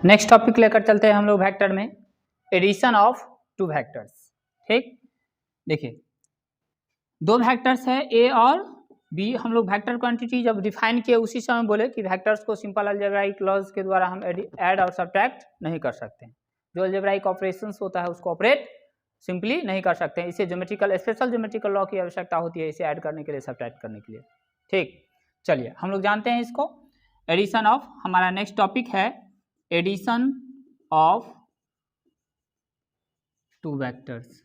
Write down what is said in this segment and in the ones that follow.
Next topic लेकर चलते हैं हम लोग वेक्टर में, एडिशन ऑफ टू वेक्टर्स। ठीक, देखिए दो वेक्टर्स है ए और बी। हम लोग वेक्टर क्वांटिटी जब डिफाइन किए उसी समय बोले कि वेक्टर्स को सिंपल अलजेब्राइक लॉज के द्वारा हम ऐड और सब्ट्रैक्ट नहीं कर सकते हैं। जो अलजेब्राइक ऑपरेशंस होता है उसको ऑपरेट सिंपली नहीं कर सकते हैं। इसे ज्योमेट्रिकल स्पेशल ज्योमेट्रिकल लॉ की आवश्यकता होती है इसे ऐड करने के लिए, सब्ट्रैक्ट करने के लिए। ठीक, चलिए हम लोग जानते हैं इसको। एडिशन ऑफ हमारा नेक्स्ट टॉपिक है addition of two vectors.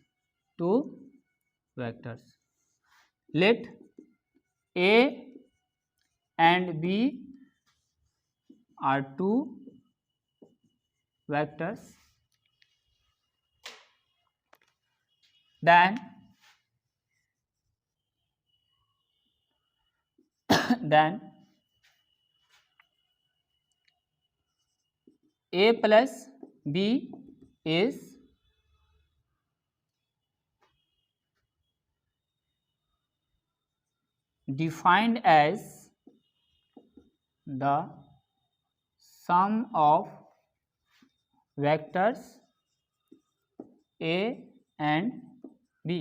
Let A and B are two vectors, then A plus B is defined as the sum of vectors A and B,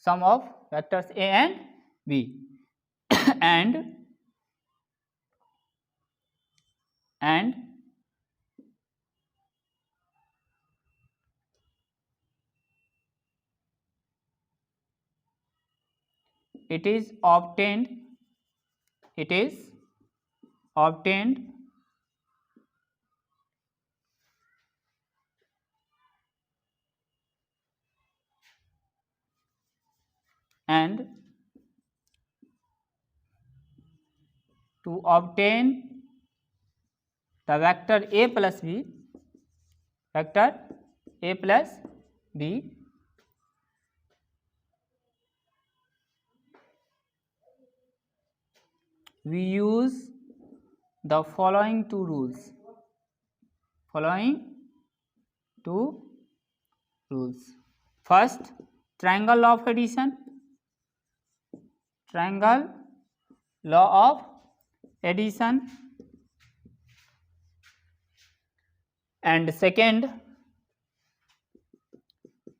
sum of vectors A and B and it is obtained and to obtain the vector A plus B, we use the following two rules. First, triangle law of addition, and second,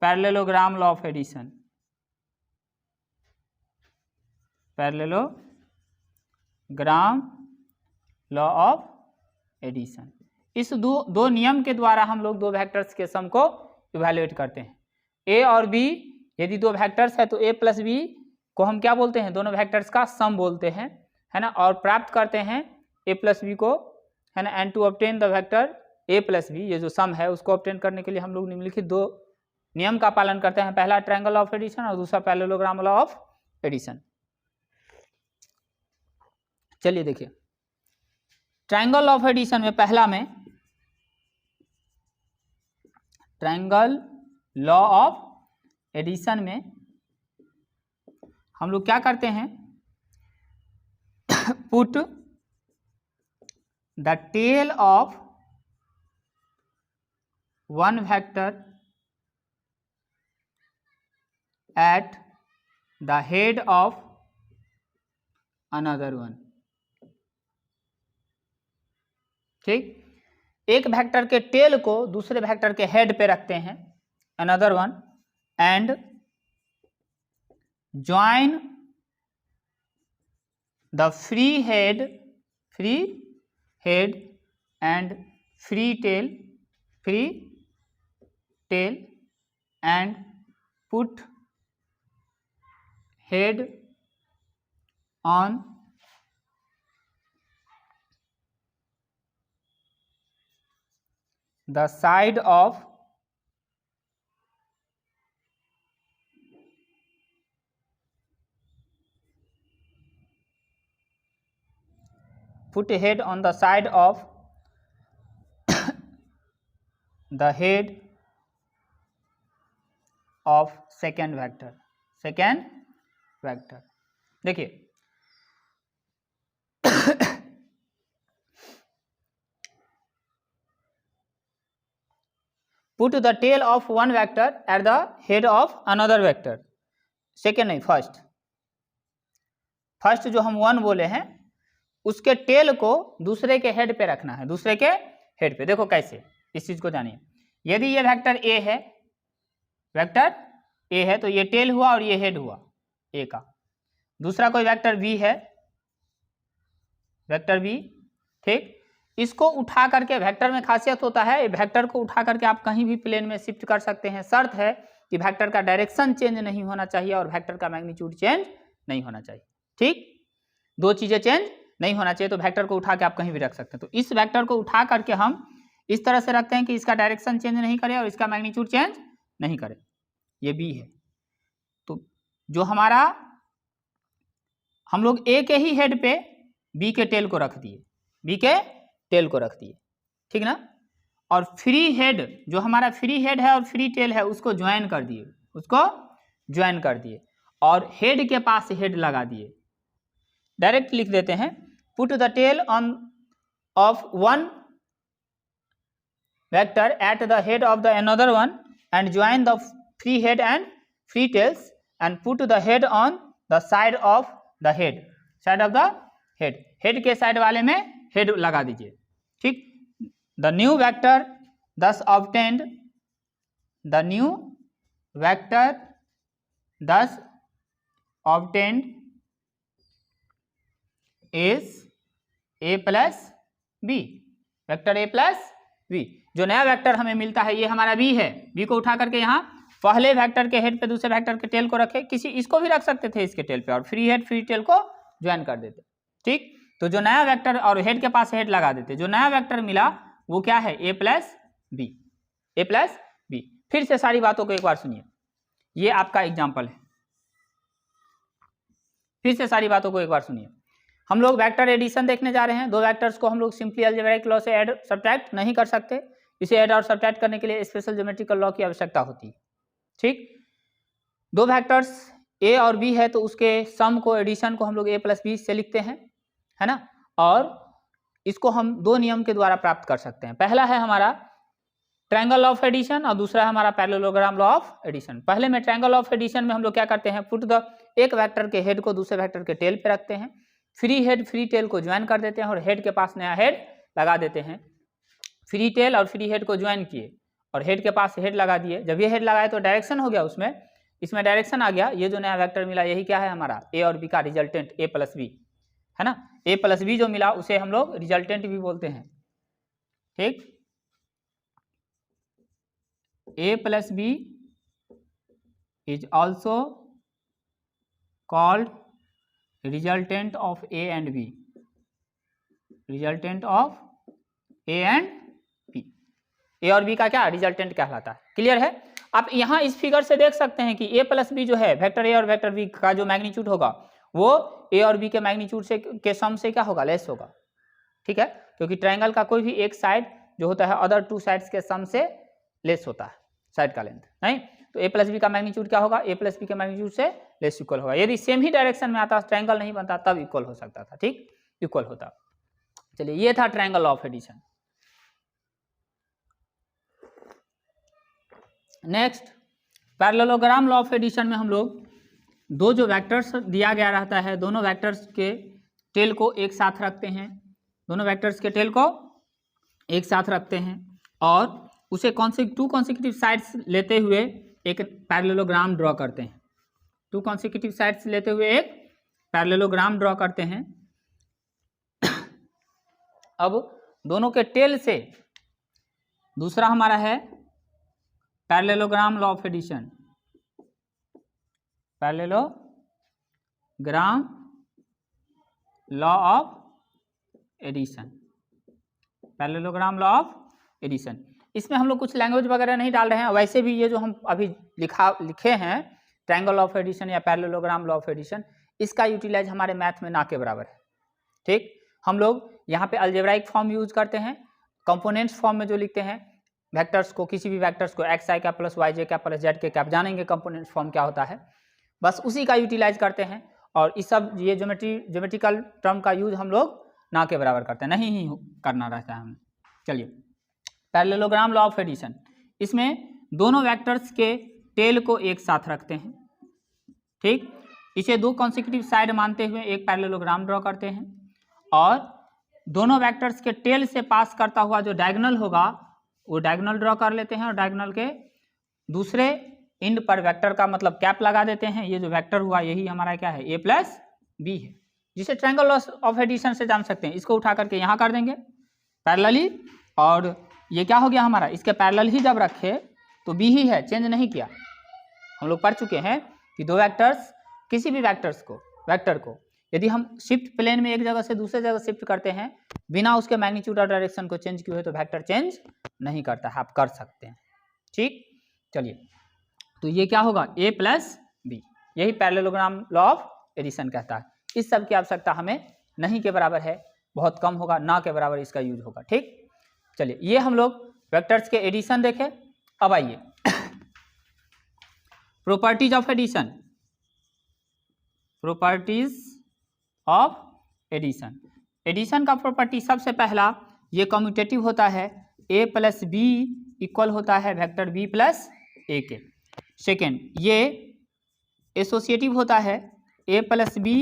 parallelogram law of addition. इस दो नियम के द्वारा हम लोग दो vectors के सम को इवैल्यूएट करते हैं। ए और बी यदि दो वेक्टर्स है तो ए प्लस बी को हम क्या बोलते हैं, दोनों वेक्टर्स का सम बोलते हैं, है ना, और प्राप्त करते हैं ए प्लस बी को, है ना। And to obtain the vector A plus B, ये जो सम है उसको ऑब्टेन करने के लिए हम लोग निम्नलिखित दो नियम का पालन करते हैं। पहला ट्रायंगल ऑफ एडिशन और दूसरा पैरेललोग्राम लॉ ऑफ एडिशन। चलिए देखिए, ट्रायंगल ऑफ एडिशन में पहला में ट्रायंगल लॉ ऑफ एडिशन में हम लोग क्या करते हैं, put the tail of one vector at the head of another one. ठीक, एक वेक्टर के टेल को दूसरे वेक्टर के हेड पे रखते हैं, another one, and join the free head and free tail and put head on the side of put a head on the side of the head of second vector। देखिए put the tail of one vector at the head of another vector, second नहीं first जो हम one बोले हैं उसके tell को दूसरे के हेड पे रखना है, दूसरे के हेड पे। देखो कैसे, इस चीज को जानिए। यदि ये वेक्टर ए है, वेक्टर ए है, तो ये टेल हुआ और ये हेड हुआ ए का। दूसरा कोई वेक्टर बी है, वेक्टर बी, ठीक। इसको उठा करके, वेक्टर में खासियत होता है वेक्टर को उठा करके आप कहीं भी प्लेन में शिफ्ट कर सकते हैं। शर्त है कि वेक्टर का डायरेक्शन चेंज नहीं होना चाहिए और वेक्टर का मैग्नीट्यूड चेंज नहीं होना चाहिए, ठीक। दो चीजें चेंज नहीं होना चाहिए, तो वेक्टर को उठा के आप कहीं भी रख सकते हैं। तो इस वेक्टर को उठा करके हम इस तरह से रखते हैं कि इसका डायरेक्शन चेंज नहीं करे और इसका मैग्नीट्यूड चेंज नहीं करे। ये बी है, तो जो हमारा हम लोग ए के ही हेड पे बी के टेल को रख दिए, बी के टेल को रख दिए, ठीक ना। और फ्री हेड, जो हमारा फ्री हेड है और फ्री टेल है, उसको ज्वाइन कर दिए, उसको ज्वाइन कर दिए और हेड के पास हेड लगा दिए। डायरेक्ट लिख देते हैं, put the tail on of one vector at the head of the another one and join the free head and free tails and put the head on the side of the head, side of the head, head के side वाले में head लगा दीजिए, ठीक। The new vector thus obtained, the new vector thus obtained is a plus B, vector a plus B. जो नया vector हमें मिलता है ये हमारा b है, b को उठा करके यहाँ पहले वेक्टर के हेड पे दूसरे वेक्टर के टेल को रखे, किसी इसको भी रख सकते थे इसके टेल पे, और फ्री हेड फ्री टेल को ज्वाइन कर देते, ठीक। तो जो नया वेक्टर, और हेड के पास हेड लगा देते, जो नया वेक्टर मिला वो क्या है, a plus B, a plus B. फिर से सारी बातों को एक बार सुनिए, ये आपका एग्जाम्पल है, फिर से सारी बातों को एक बार सुनिए। हम लोग वेक्टर एडिशन देखने जा रहे हैं। दो वेक्टर्स को हम लोग सिंपली अलजेब्राइक लॉ से ऐड सब्ट्रैक्ट नहीं कर सकते, इसे ऐड और सब्ट्रैक्ट करने के लिए स्पेशल ज्योमेट्रिकल लॉ की आवश्यकता होती है, ठीक। दो वेक्टर्स a और b है तो उसके सम को, एडिशन को हम लोग a प्लस बी से लिखते हैं, है ना। और इसको हम दो नियम के द्वारा प्राप्त कर सकते हैं। पहला है हमारा ट्रायंगल ऑफ एडिशन और दूसरा है हमारा पैरेललोग्राम लॉ ऑफ एडिशन। पहले में ट्रायंगल ऑफ एडिशन में हम लोग क्या करते हैं, पुट द, एक वेक्टर के हेड को दूसरे वेक्टर के टेल पे रखते हैं, फ्री हेड फ्री टेल को ज्वाइन कर देते हैं और हेड के पास नया हेड लगा देते हैं। फ्री टेल और फ्री हेड को ज्वाइन किए और हेड के पास हेड लगा दिए। जब ये हेड लगाए तो डायरेक्शन हो गया, उसमें इसमें डायरेक्शन आ गया। ये जो नया वेक्टर मिला यही क्या है हमारा, ए और बी का रिजल्टेंट, ए प्लस बी, है ना। ए प्लस बी जो मिला उसे हम लोग रिजल्टेंट भी बोलते हैं, ठीक। A plus B is also called resultant of A and B, resultant of A and B. A और बी का क्या रिजल्टेंट कहलाता है, क्लियर है। आप यहाँ इस फिगर से देख सकते हैं कि ए प्लस बी जो है, वेक्टर ए और वेक्टर बी का जो मैग्नीट्यूड होगा वो ए और बी के मैग्नीट्यूड से के सम से क्या होगा, लेस होगा, ठीक है। क्योंकि ट्रायंगल का कोई भी एक साइड जो होता है अदर टू साइड्स के सम से लेस होता है, साइड का लेंथ नहीं। तो ए प्लस बी का मैग्नीट्यूड क्या होगा, ए प्लस बी के मैग्नीट्यूड से लेस इक्वल होगा। यदि सेम ही डायरेक्शन में आता, ट्रायंगल नहीं बनता, तब इक्वल हो सकता था, ठीक, इक्वल होता। चलिए ये था triangle of addition. Next parallelogram law of addition में हम लोग दो जो वेक्टर्स दिया गया रहता है, दोनों वेक्टर्स के टेल को एक साथ रखते हैं, दोनों वेक्टर्स के टेल को एक साथ रखते हैं और उसे टू कॉन्सेक्यूटिव साइड्स लेते हुए एक पैरेललोग्राम ड्रॉ करते हैं। टू कॉन्सेक्यूटिव साइड्स लेते हुए एक पैरेललोग्राम ड्रॉ करते हैं। अब दोनों के टेल से, दूसरा हमारा है parallelogram law of addition, parallelogram law of addition, parallelogram law of addition. इसमें हम लोग कुछ लैंग्वेज वगैरह नहीं डाल रहे हैं, वैसे भी ये जो हम अभी लिखे हैं ट्रायंगल ऑफ एडिशन या पैरेललोग्राम लॉ ऑफ एडिशन, इसका यूटिलाइज हमारे मैथ में ना के बराबर है, ठीक। हम लोग यहाँ पे अलजेब्राइक फॉर्म यूज करते हैं, कंपोनेंट्स फॉर्म में जो लिखते हैं वेक्टर्स को, किसी भी वेक्टर्स को एक्स आई कैप प्लस वाई जे कैप प्लस जेड के कैप, जानेंगे कंपोनेंट्स फॉर्म क्या होता है, बस उसी का यूटिलाइज करते हैं। और इस सब ये ज्योमेट्रिकल टर्म का यूज हम लोग ना के बराबर करते हैं, नहीं ही करना रहता है हमें। चलिए पैरेललोग्राम लॉ ऑफ एडिशन, इसमें दोनों वेक्टर्स के टेल को एक साथ रखते हैं, ठीक। इसे दो कॉन्सेक्यूटिव साइड मानते हुए एक पैरेललोग्राम ड्रॉ करते हैं और दोनों वेक्टर्स के टेल से पास करता हुआ जो डायगोनल होगा वो डायगोनल ड्रॉ कर लेते हैं और डायगोनल के दूसरे एंड पर वेक्टर का मतलब कैप लगा देते हैं। ये जो वेक्टर हुआ यही हमारा क्या है, a प्लस बी है, जिसे ट्रायंगल लॉस ऑफ एडिशन से जान सकते हैं। इसको उठा करके यहाँ कर देंगे पैरेलली, और ये क्या हो गया हमारा, इसके पैरेलल ही जब रखे तो बी ही है, चेंज नहीं किया। हम लोग पढ़ चुके हैं कि दो वेक्टर्स, किसी भी वेक्टर को यदि हम शिफ्ट प्लेन में एक जगह से दूसरे जगह शिफ्ट करते हैं बिना उसके मैग्नीट्यूड और डायरेक्शन को चेंज किए हुए तो वेक्टर चेंज नहीं करता है, आप कर सकते हैं। ठीक, चलिए, तो ये क्या होगा, a प्लस बी, यही पैरेललोग्राम लॉ ऑफ एडिशन कहता है। इस सब की आवश्यकता हमें नहीं के बराबर है, बहुत कम होगा, ना के बराबर इसका यूज होगा। ठीक, चलिए, ये हम लोग वेक्टर्स के एडिशन देखे। अब आइए properties of addition, properties of addition. Addition का प्रॉपर्टी सबसे पहला, ये कम्यूटेटिव होता है, a प्लस बी इक्वल होता है वेक्टर b प्लस ए के। सेकेंड, ये एसोसिएटिव होता है, a प्लस बी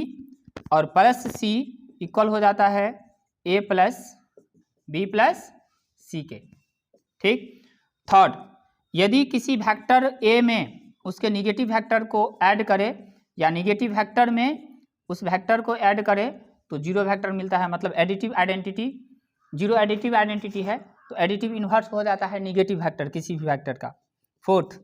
और प्लस सी इक्वल हो जाता है a plus B plus C के। ठीक, थर्ड, यदि किसी वेक्टर a में उसके निगेटिव वेक्टर को ऐड करे या निगेटिव वेक्टर में उस वेक्टर को ऐड करे तो जीरो वेक्टर मिलता है, मतलब additive identity, zero additive identity है तो एडिटिव इन्वर्स हो जाता है निगेटिव वेक्टर किसी भी वेक्टर का। फोर्थ,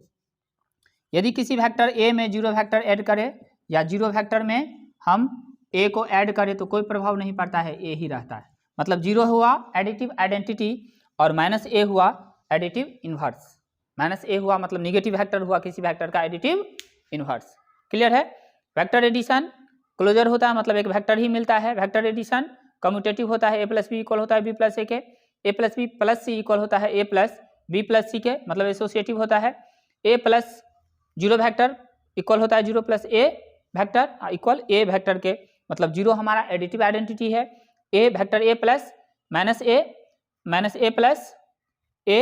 यदि किसी वेक्टर a में जीरो वेक्टर ऐड करे या जीरो वेक्टर में हम a को ऐड करें तो कोई प्रभाव नहीं पड़ता है, a ही रहता है, मतलब जीरो हुआ एडिटिव आइडेंटिटी और माइनस a हुआ एडिटिव इन्वर्स। माइनस a हुआ मतलब निगेटिव वेक्टर हुआ किसी वेक्टर का एडिटिव इन्वर्स। क्लियर है? वेक्टर एडिशन क्लोजर होता है, मतलब एक वेक्टर ही मिलता है। वेक्टर एडिशन कम्यूटेटिव होता है, a प्लस बी इक्वल होता है b प्लस ए के, a plus B plus C equal होता है a plus B plus C के, मतलब एसोसिएटिव होता है। a plus zero vector equal होता है zero plus A vector equal A vector के, मतलब जीरो हमारा एडिटिव आइडेंटिटी है। a vector a plus minus A plus A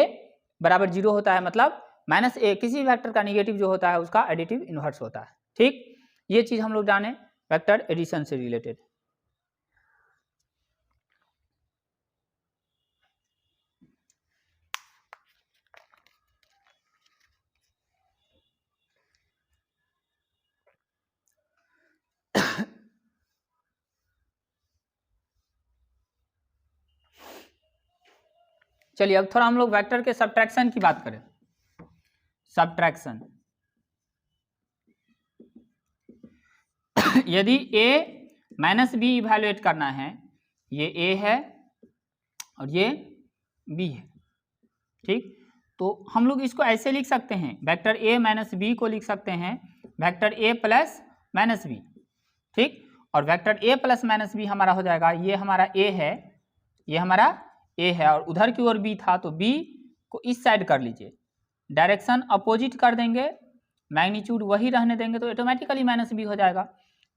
बराबर जीरो होता है, मतलब माइनस ए किसी वेक्टर का निगेटिव जो होता है उसका एडिटिव इन्वर्स होता है। ठीक, ये चीज हम लोग जाने वेक्टर एडिशन से रिलेटेड। चलिए, अब थोड़ा हम लोग वेक्टर के सब्ट्रैक्शन की बात करें। सब्ट्रैक्शन, यदि a माइनस बी इवैल्यूएट करना है, ये a है और ये b है। ठीक, तो हम लोग इसको ऐसे लिख सकते हैं, वेक्टर a माइनस बी को लिख सकते हैं vector a plus minus B. ठीक, और vector a plus minus B हमारा हो जाएगा, ये हमारा a है, ये हमारा a है और उधर की ओर b था तो b को इस साइड कर लीजिए, डायरेक्शन अपोजिट कर देंगे, मैग्नीट्यूड वही रहने देंगे तो ऑटोमेटिकली माइनस बी हो जाएगा।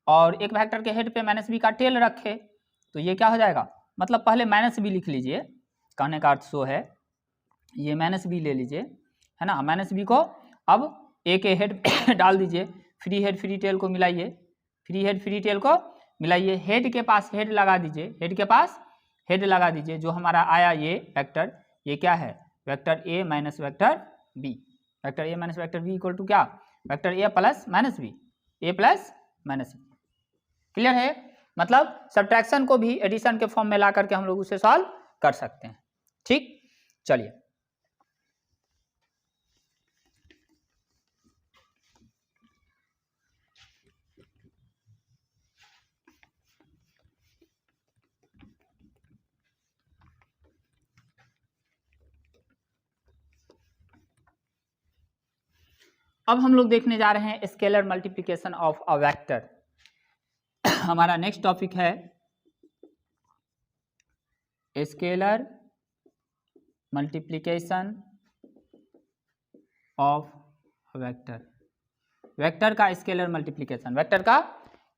और एक वेक्टर के हेड पे माइनस बी का टेल रखे तो ये क्या हो जाएगा, मतलब पहले माइनस बी लिख लीजिए, कहने का अर्थ सो है, ये माइनस बी ले लीजिए, है ना। माइनस बी को अब ए के हेड डाल दीजिए, फ्री हेड फ्री टेल को मिलाइए, फ्री हेड फ्री टेल को मिलाइए, हेड के पास हेड लगा दीजिए, हेड के पास हेड लगा दीजिए, जो हमारा आया ये वेक्टर, ये क्या है, vector A minus vector B. Vector A minus vector B equal to क्या, vector A plus minus B, A plus minus B. Clear है? मतलब सब्ट्रैक्शन को भी एडिशन के फॉर्म में ला करके हम लोग उसे सॉल्व कर सकते हैं। ठीक, चलिए, अब हम लोग देखने जा रहे हैं scalar multiplication of a vector. हमारा नेक्स्ट टॉपिक है scalar multiplication of vector. Vector का स्केलर मल्टीप्लिकेशन, वेक्टर का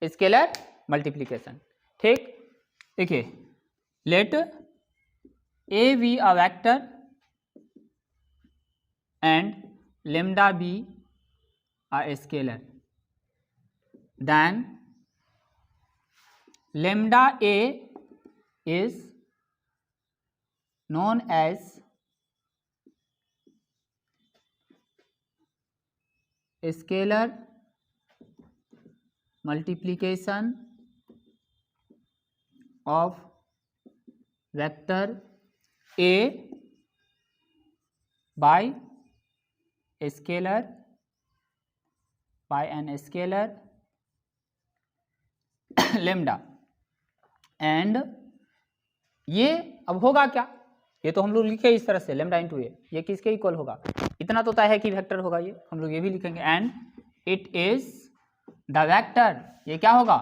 स्केलर मल्टीप्लिकेशन। ठीक, देखिए, let A be a vector and lambda be a scalar, then lambda a is known as scalar multiplication of vector A by an scalar lambda। And ये अब होगा क्या, ये तो हम लोग लिखे इस तरह से लैम्डा इंटू ए, ये किसके इक्वल होगा, इतना तो तय है कि वेक्टर होगा, ये हम लोग ये भी लिखेंगे। And it is the vector, ये क्या होगा,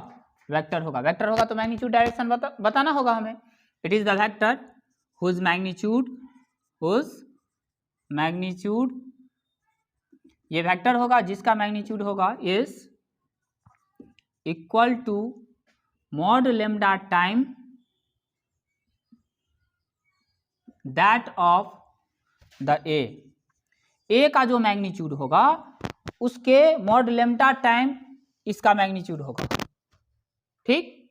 वेक्टर होगा। वेक्टर होगा तो मैग्नीट्यूड डायरेक्शन बताना होगा हमें। It is the vector whose magnitude, ये वेक्टर होगा जिसका मैग्नीट्यूड होगा is equal to mod lambda time that of the A का जो मैग्नीट्यूड होगा उसके मॉड लैम्डा टाइम इसका मैग्नीट्यूड होगा, ठीक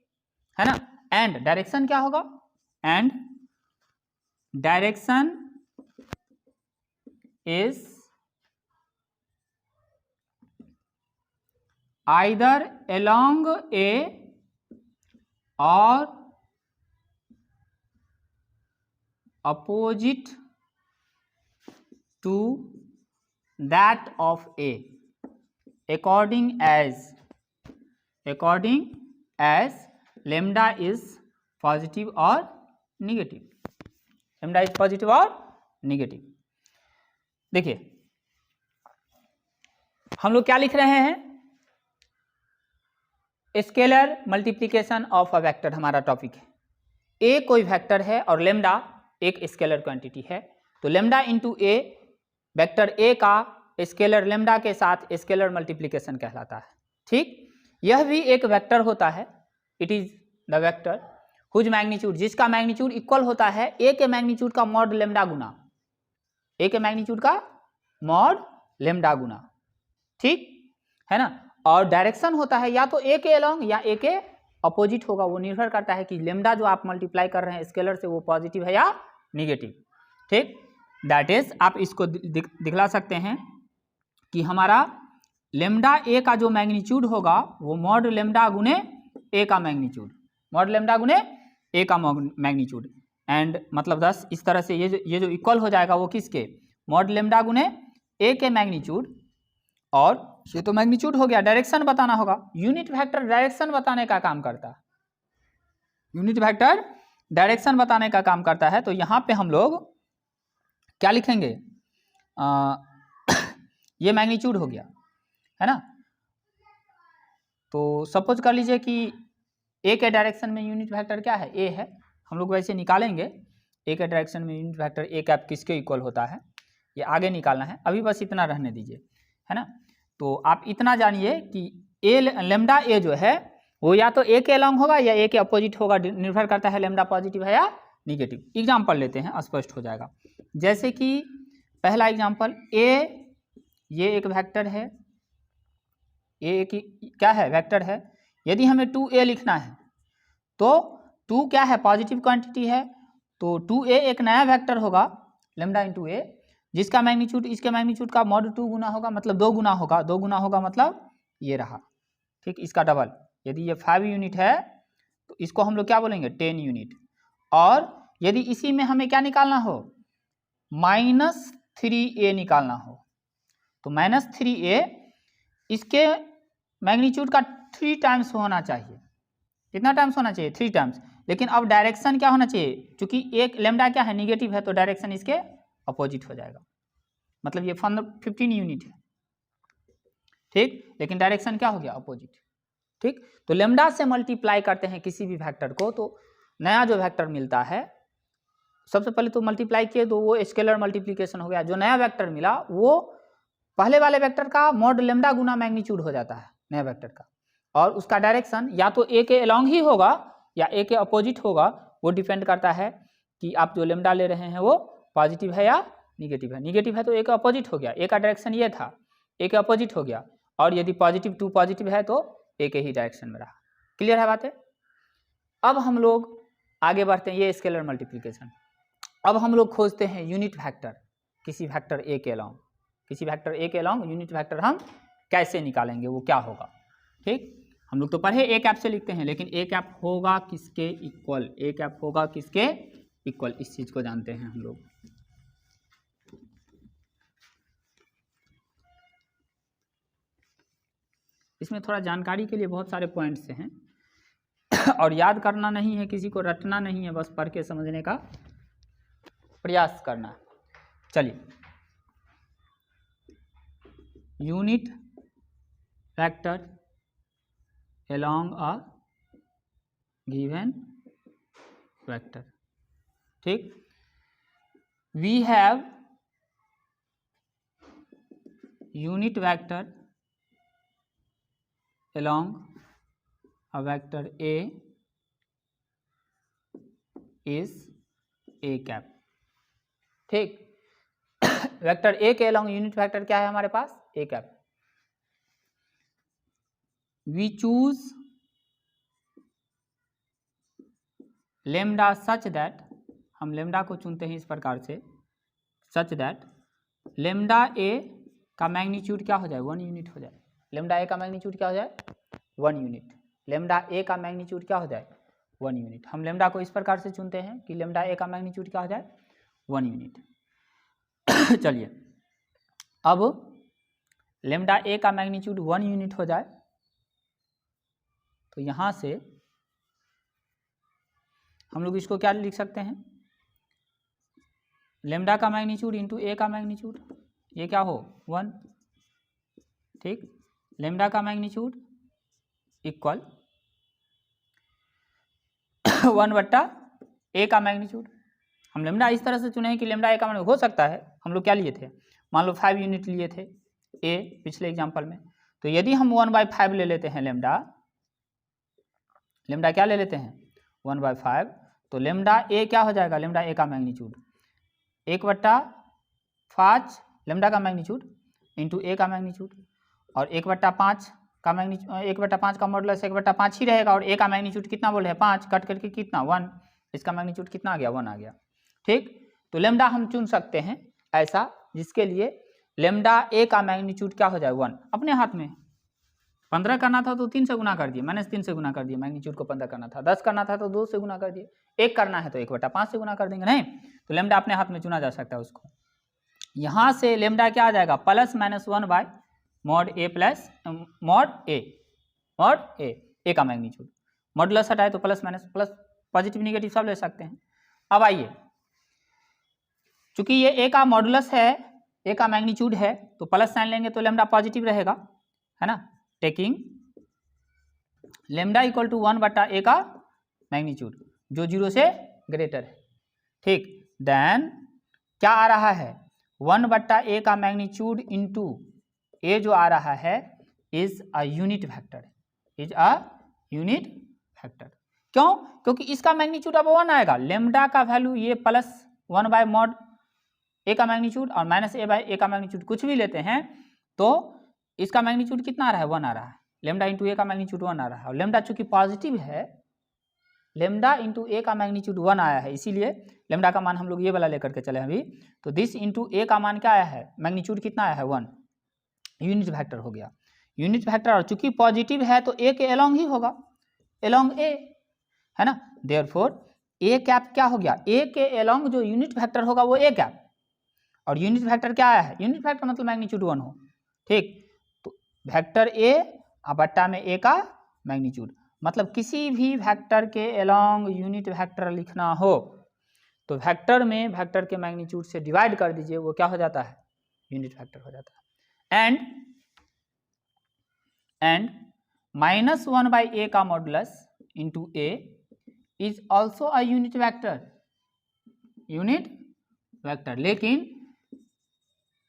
है ना। एंड डायरेक्शन क्या होगा, and direction is either along A or opposite to that of A according as lambda is positive or negative, lambda is positive और negative। देखिए हम लोग क्या लिख रहे हैं, scalar multiplication of a vector हमारा टॉपिक है। ए कोई वेक्टर है और लेम्डा एक स्केलर क्वांटिटी है, तो lambda into A vector A का स्केलर लेम्डा के साथ स्केलर मल्टीप्लिकेशन कहलाता है, ठीक। यह भी एक वेक्टर होता है, it is the vector whose magnitude, जिसका मैग्नीट्यूड इक्वल होता है ए के मैग्नीट्यूड का मॉड लेम्डा गुना, ए के मैग्नीट्यूड का मॉड लेम्डा गुना, ठीक है ना। और डायरेक्शन होता है या तो ए के अलोंग या ए के अपोजिट होगा, वो निर्भर करता है कि लेम्डा जो आप मल्टीप्लाई कर रहे हैं स्केलर से वो पॉजिटिव है या निगेटिव, ठीक। दैट इज आप इसको दिखला सकते हैं कि हमारा लेम्डा ए का जो मैग्नीट्यूड होगा वो मॉड लेम्डा गुने ए का मैग्नीट्यूड, मॉड लेम्डा गुने ए का मैग्नीट्यूड। एंड मतलब 10 इस तरह से ये जो इक्वल हो जाएगा वो किसके, मॉड लेम्डा गुने ए के मैग्नीट्यूड, और ये तो मैग्नीट्यूड हो गया। डायरेक्शन बताना होगा, यूनिट वेक्टर डायरेक्शन बताने का काम करता है, यूनिट वेक्टर डायरेक्शन बताने का काम करता है। तो यहाँ पे हम लोग क्या लिखेंगे, ये मैग्नीट्यूड हो गया है ना। तो सपोज कर लीजिए कि ए के डायरेक्शन में यूनिट वेक्टर क्या है, ए है, हम लोग वैसे निकालेंगे ए के डायरेक्शन में यूनिट वेक्टर ए कैप किसके इक्वल होता है, ये आगे निकालना है, अभी बस इतना रहने दीजिए, है ना। तो आप इतना जानिए कि ए लेम्डा ए जो है वो या तो ए के अलॉन्ग होगा या ए के अपोजिट होगा, निर्भर करता है लेम्डा पॉजिटिव है या निगेटिव। एग्जाम्पल लेते हैं, स्पष्ट हो जाएगा। जैसे कि पहला एग्जाम्पल, ए ये एक वेक्टर है, ए की क्या है, वेक्टर है। यदि हमें 2a लिखना है तो 2 क्या है, पॉजिटिव क्वांटिटी है, तो 2a एक नया वेक्टर होगा लेम्डा इंटू ए, जिसका मैग्नीट्यूड इसके मैग्नीट्यूड का मॉड 2 गुना होगा, मतलब 2 गुना होगा, 2 गुना होगा मतलब ये रहा, ठीक, इसका डबल। यदि ये 5 यूनिट है तो इसको हम लोग क्या बोलेंगे, 10 यूनिट। और यदि इसी में हमें क्या निकालना हो, -3a निकालना हो, तो -3a इसके मैग्नीट्यूड का 3 टाइम्स होना चाहिए। कितना टाइम्स होना चाहिए, 3 टाइम्स। लेकिन अब डायरेक्शन क्या होना चाहिए, क्योंकि एक लेम्डा क्या है, निगेटिव है, तो डायरेक्शन इसके अपोजिट हो जाएगा, मतलब ये 15 यूनिट है, ठीक, लेकिन डायरेक्शन क्या हो गया, अपोजिट, ठीक। तो लेम्डा से मल्टीप्लाई करते हैं किसी भी वेक्टर को, तो नया जो वेक्टर मिलता है, सबसे पहले तो मल्टीप्लाई किए तो वो स्केलर मल्टीप्लिकेशन हो गया। जो नया वेक्टर मिला वो पहले वाले वेक्टर का मॉड लेम्डा गुना मैग्नीट्यूड हो जाता है नया वेक्टर का, और उसका डायरेक्शन या तो ए के अलॉन्ग ही होगा या ए के अपोजिट होगा, वो डिपेंड करता है कि आप जो लेम्डा ले रहे हैं वो पॉजिटिव है या निगेटिव है। निगेटिव है तो ए का अपोजिट हो गया, ए का डायरेक्शन ये था, ए के अपोजिट हो गया, और यदि पॉजिटिव 2 पॉजिटिव है तो ए के ही डायरेक्शन में रहा। क्लियर है बातें। अब हम लोग आगे बढ़ते हैं, ये स्केलर मल्टीप्लिकेशन। अब हम लोग खोजते हैं यूनिट वेक्टर किसी वेक्टर ए के अलॉन्ग, किसी वेक्टर ए के अलॉन्ग यूनिट वेक्टर हम कैसे निकालेंगे, वो क्या होगा। ठीक, हम लोग तो पढ़े ए कैप से लिखते हैं, लेकिन ए कैप होगा किसके इक्वल, ए कैप होगा किसके इक्वल, इस चीज को जानते हैं हम लोग। इसमें थोड़ा जानकारी के लिए बहुत सारे पॉइंट्स हैं और याद करना नहीं है, किसी को रटना नहीं है, बस पढ़ के समझने का प्रयास करना। चलिए, unit vector along a given vector, ठीक, we have unit vector along a vector A is A cap, ठीक। वेक्टर ए के अलॉन्ग यूनिट वेक्टर क्या है हमारे पास, A cap. We choose lambda such that, हम लेमडा को चुनते हैं इस प्रकार से, सच दैट लेमडा ए का मैग्नीट्यूड क्या हो जाए, 1 यूनिट हो जाए। लेमडा ए का मैग्नीट्यूड क्या हो जाए, 1 यूनिट। लेमडा ए का मैग्नीट्यूड क्या हो जाए, 1 यूनिट। हम लेमडा को इस प्रकार से चुनते हैं कि लेमडा ए का मैग्नीट्यूड क्या हो जाए, 1 यूनिट। चलिए, अब लेमडा ए का मैग्नीट्यूड 1 यूनिट हो जाए तो यहां से हम लोग इसको क्या लिख सकते हैं, लेमडा का मैग्नीट्यूड इंटू ए का मैग्नीट्यूड, ये क्या हो 1, ठीक। लेमडा का मैग्नीट्यूड इक्वल 1 बट्टा ए का मैग्नीट्यूड। हम लेमडा इस तरह से चुने हैं कि लेमडा ए का मैग्नीट्यूड हो सकता है, हम लोग क्या लिए थे, मान लो 5 यूनिट लिए थे ए पिछले एग्जाम्पल में, तो यदि हम 1/5 ले लेते हैं लेमडा, लेमडा क्या ले लेते हैं 1/5, तो लेमडा ए क्या हो जाएगा, लेमडा ए का मैग्नीट्यूड 1/5 लेमडा का मैग्नीट्यूड इंटू ए का मैग्नीट्यूड, और 1/5 का मैग्नीट्यूड, 1/5 का मॉडुलस 1/5 ही रहेगा, और ए का मैग्नीट्यूड कितना बोले हैं 5, कट करके कितना 1, इसका मैग्नीट्यूड कितना आ गया 1 आ गया, ठीक। तो लेमडा हम चुन सकते हैं ऐसा जिसके लिए लेमडा ए का मैग्नीट्यूड क्या हो जाए 1, अपने हाथ में 15 करना था तो 3 से गुना कर दिए, -3 से गुना कर दिए, मैग्नीट्यूड को 15 करना था, 10 करना था तो 2 से गुना कर दिए, 1 करना है तो 1/5 से गुना कर देंगे, नहीं तो लेमडा अपने हाथ में चुना जा सकता है उसको। यहाँ से लेमडा क्या आ जाएगा +-1 by mod A plus mod A का मैग्नीट्यूड, मॉडुलस हटाए तो plus minus, plus positive negative सब ले सकते हैं। अब आइए, चूंकि ये ए का मॉडुलस है, ए का मैग्नीट्यूड है, तो प्लस साइन लेंगे तो लेमडा पॉजिटिव रहेगा, है ना, टेकिंग लेमडा इक्वल टू 1 बट्टा ए का मैग्नीट्यूड जो 0 से ग्रेटर है, ठीक। देन क्या आ रहा है 1 बट्टा ए का मैग्नीट्यूड इंटू ए जो आ रहा है is a unit vector, is a unit vector. क्यों, क्योंकि इसका मैग्नीट्यूड अब 1 आएगा, लेमडा का वैल्यू ये +1 बाय मॉड ए का मैग्नीट्यूड और -a/a का मैग्नीट्यूड कुछ भी लेते हैं तो इसका मैग्नीट्यूड कितना आ रहा है 1 आ रहा है, लेमडा इंटू ए का मैग्नीट्यूड 1 आ रहा है, और लेमडा चूंकि पॉजिटिव है, लेमडा इंटू ए का मैग्नीट्यूड 1 आया है, इसीलिए लेमडा का मान हम लोग ये वाला लेकर के चले अभी, तो दिस इंटू ए का मान क्या आया है, मैग्नीट्यूड कितना आया है 1, यूनिट वेक्टर हो गया, यूनिट वेक्टर, और चूंकि पॉजिटिव है तो ए के अलोंग ही होगा, अलोंग ए, है ना, देयरफॉर ए कैप क्या हो गया, ए के अलोंग जो यूनिट वेक्टर होगा वो ए कैप, और यूनिट वेक्टर क्या आया है, यूनिट वेक्टर मतलब मैग्नीट्यूड 1 हो, ठीक। तो वेक्टर ए बट्टा में ए का मैग्नीट्यूड, मतलब किसी भी वेक्टर के अलोंग यूनिट वेक्टर लिखना हो तो वेक्टर में वेक्टर के मैग्नीट्यूड से डिवाइड कर दीजिए, वो क्या हो जाता है, यूनिट वेक्टर हो जाता है। एंड -1 बाई ए का modulus into A is also a unit vector, unit vector, लेकिन